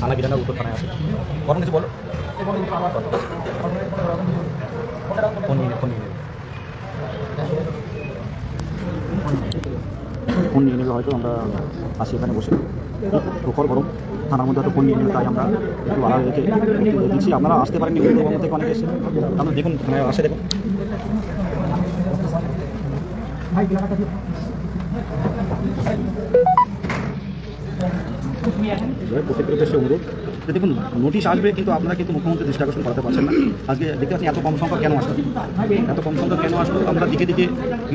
থানা বিধানের উত্তর থানায় আছে। বরং কিছু বলো, ফোন নিয়ে নেবে হয়তো। আমরা আসি এখানে বসে প্রখর বরং থানার মধ্যে হয়তো ফোন নিয়ে নেবে, তাই আমরা একটু আড়াল রেখে দিচ্ছি। আপনারা আসতে পারেননি, উত্তরবঙ্গ থেকে অনেকে এসে আপনারা দেখুন, আসে দেখুন। প্রত্যেকের উদ্দেশ্যে অনুরোধ যে দেখুন, নোটিশ আসবে কিন্তু আপনারা কিন্তু মুখ্যমন্ত্রী দৃষ্টি আকর্ষণ করাতে পারছেন না। আজকে দেখতে পাচ্ছি এত কম সংখ্যা কেন আসলো, এত কম সংখ্যা কেন আসলো? আমরা দিকে দিকে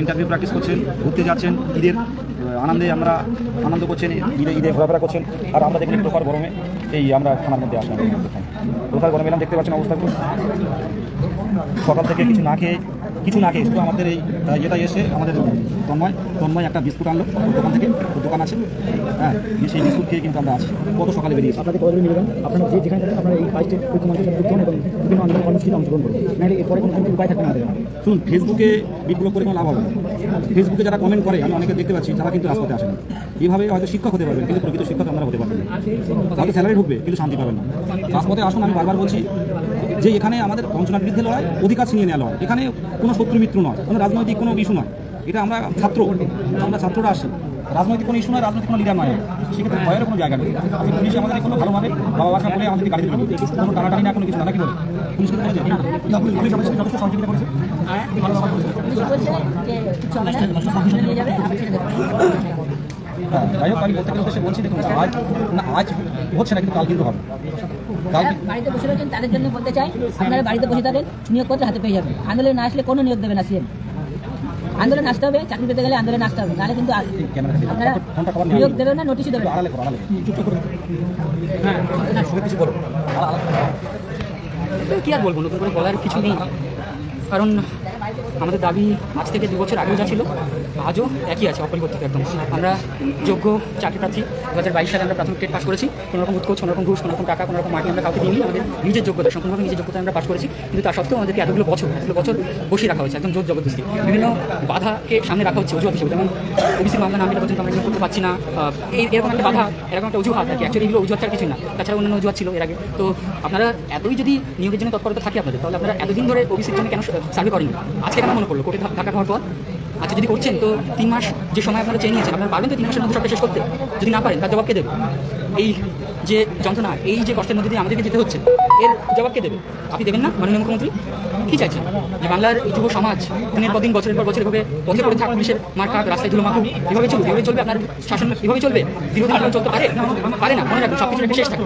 ইন্টারভিউ প্র্যাকটিস করছেন, ঘুরতে যাচ্ছেন, ঈদের আনন্দে আমরা আনন্দ করছেন, ঈদে ঘোরাফেরা করছেন, আর আমরা দেখুন প্রখর গরমে এই আমরা থানার মধ্যে আসলাম। প্রখর গরমে এলাম, দেখতে পাচ্ছেন অবস্থা। সকাল থেকে কিছু না খেয়ে শুধু আমাদের এই ইয়েটা এসে আমাদের তন্ময় একটা বিস্কুট আনলো দোকান থেকে, দোকান আছে, হ্যাঁ, সেই বিস্কুট খেয়ে কিন্তু আমরা আছি। কত সকালে বেরিয়েছি। আপনাদের কতদিন নিবেদন, আপনারা যেখানে থাকেন আপনারা এই কাজটি মুখ্যমন্ত্রীর সাথে যুক্ত হন এবং বিভিন্ন আন্দোলন কর্মসূচিতে অংশগ্রহণ করুন, নাহলে এরপরে কোনো উপায় থাকবে না আমাদের। শুনুন, ফেসবুকে বিপ্লব করে কোনো লাভ হবে না। ফেসবুকে যারা কমেন্ট করে, আমি অনেকে দেখতে পাচ্ছি, তারা কিন্তু রাজপথে আসেন। এইভাবে হয়তো শিক্ষক হতে পারবেন, কিন্তু প্রকৃত শিক্ষক আমরা হতে পারবেন না। হয়তো স্যালারি ঢুকবে, কিন্তু শান্তি পাবেন না। রাজপথে আসুন, আমি বারবার বলছি যে এখানে আমাদের বঞ্চনার বিরুদ্ধে লড়াই, অধিকার ছিনিয়ে নেওয়া লড়াই। এখানে কোনো শত্রু মিত্র নয়, কোনো রাজনৈতিক কোনো ইস্যু নয়। এটা আমরা ছাত্ররা আসি, রাজনৈতিক কোনো ইস্যু নয়, রাজনৈতিক কোনো লিডার নয়। সেক্ষেত্রে ভয়ের কোনো জায়গা নেই। পুলিশ আমাদের কোনো ভালোভাবে বাবা বাসা বলে আমাদের গাড়ি দিতে কোনো টানাটানি না, কোনো কিছু না, কি বলে পুলিশ যথেষ্ট সহযোগিতা করেছে। যাই হোক, আমি বলতে উদ্দেশ্যে বলছি, দেখুন আজ হচ্ছে না, কিন্তু কাল কিন্তু হবে। বাড়িতে বসে রয়েছেন তাদের জন্য বলতে চাই, আপনারা বাড়িতে বসে থাকেন, নিয়োগ করতে হাতে পেয়ে যাবেন। আন্দোলনে না আসলে কোনো নিয়োগ দেবে না সিএম। আন্দোলন আসতে হবে, চাকরি পেতে গেলে আন্দোলন আসতে হবে, নাহলে কিন্তু আপনারা নিয়োগ দেবেন না, নোটিশও দেবেন। কি আর বলবো, নতুন করে বলার কিছু নেই। কারণ আমাদের দাবি আজ থেকে 2 বছর আগেও যা ছিল আজও একই আছে, অপরিবর্তিত একদম। আমরা যোগ্য চাকরি প্রার্থী 2022 সালে আমরা প্রাথমিক টেট পাস করেছি। কোনো রকম উৎকোচ, কোনো রকম ঘুষ, কোনো রকম টাকা, কোনো রকম মাটি আমরা কাউকে দিইনি। আমাদের নিজের যোগ্যতা, সম্পূর্ণভাবে নিজের যোগ্যতা আমরা পাস করেছি। কিন্তু তা সত্ত্বেও আমাদেরকে এতগুলো বছর বসিয়ে রাখা হয়েছে, একদম জোর জবরদস্তি। বিভিন্ন বাধাকে সামনে রাখা হচ্ছে অজুহাত হিসেবে, যেমন ওবিসি মামলা নামে পর্যন্ত আমরা করতে পারছি না, এরকম একটা বাধা, এরকম একটা অজুহাত আর কি। অ্যাকচুয়ালি এগুলো অজুহাত ছাড়া কিছুই না, তাছাড়া অন্যান্য অজুহাত ছিল এর আগে। তো আপনারা এতই যদি নিয়োগের জন্য তৎপরতা থাকে আপনাদের, তাহলে আপনারা এতদিন ধরে ওবিসির জন্য কেন সার্ভে করেননি? আজকে কেন মনে করলো কোর্টে ধাক্কা খাওয়ার পর? আচ্ছা, যদি করছেন তো 3 মাস যে সময় আপনারা চেয়ে নিয়েছেন, আপনারা পারবেন তো 3 মাসের মধ্যে সবটা শেষ করতে? যদি না পারেন, তার জবাব কে দেবে? এই যে যন্ত্রণা, এই যে কষ্টের মধ্যে দিয়ে আমাদেরকে যেতে হচ্ছে, এর জবাব কে দেবে? আপনি দেবেন না মাননীয় মুখ্যমন্ত্রী? কী চাইছেন? যে বাংলার এই যুব সমাজ দিনের পর দিন, বছরের পর বছর এভাবে পথে পড়ে থাক, পুলিশের মারকাট, রাস্তায় ধুলো মাখুক, এভাবে চলবে? আপনার শাসন এভাবে চলবে? দীর্ঘদিন চলতে পারে না। মনে রাখবেন, সব কিছুর একটা শেষ থাকে।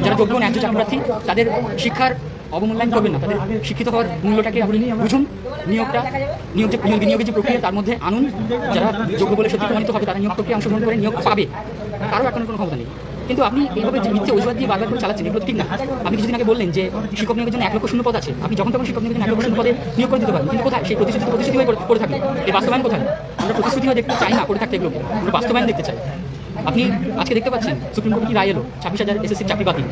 যারা যোগ্য ন্যায্য চাকরি প্রার্থী, তাদের শিক্ষার অবমূল্যায়ন করবেন না, তাদের শিক্ষিত হওয়ার মূল্যটাকে আপনি বুঝুন। নিয়োগের যে প্রক্রিয়া, তার মধ্যে আনুন। যারা যোগ্য বলে সত্যি প্রমাণিত হবে, তারা নিয়োগ প্রক্রিয়া অংশগ্রহণ করে নিয়োগ পাবে, কারো এখন কোনো ক্ষমতা নেই। কিন্তু আপনি এইভাবে যে মিথ্যে অজুহাত দিয়ে বারবার করে চালাচ্ছেন, এগুলো ঠিক না। আপনি কিছুদিন আগে বললেন যে শিক্ষক নিয়োগের জন্য 1 লক্ষ শূন্য পদ আছে, আপনি যখন তখন শিক্ষক নিয়োগের জন্য 1 লক্ষ শূন্য পদে নিয়োগ করে দিতে পারেন। কিন্তু কোথায় সেই প্রতিশ্রুতি হয়ে পড়ে থাকে? এই বাস্তবায়ন কোথায়? আমরা প্রতিশ্রুতি হয়ে দেখতে চাই না পড়ে থাকতে, এগুলো আমরা বাস্তবায়ন দেখতে চাই। আপনি আজকে দেখতে পাচ্ছেন সুপ্রিম কোর্টে কি রায় এলো, 26,000 এসএসসির চাকরি বাতিল।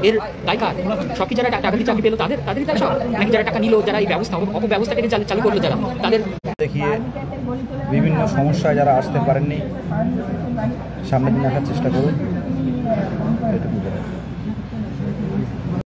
এর দায়কার সব কি? যারা টাকা দিয়ে চাকরি পেলো তাদেরই দায় সব, নাকি যারা টাকা নিল, যারা এই অপব্যবস্থাটাকে চালু করলো, যারা তাদের দেখিয়ে বিভিন্ন সমস্যায় যারা আসতে পারেননি, সামনের দিন আসার চেষ্টা করুন।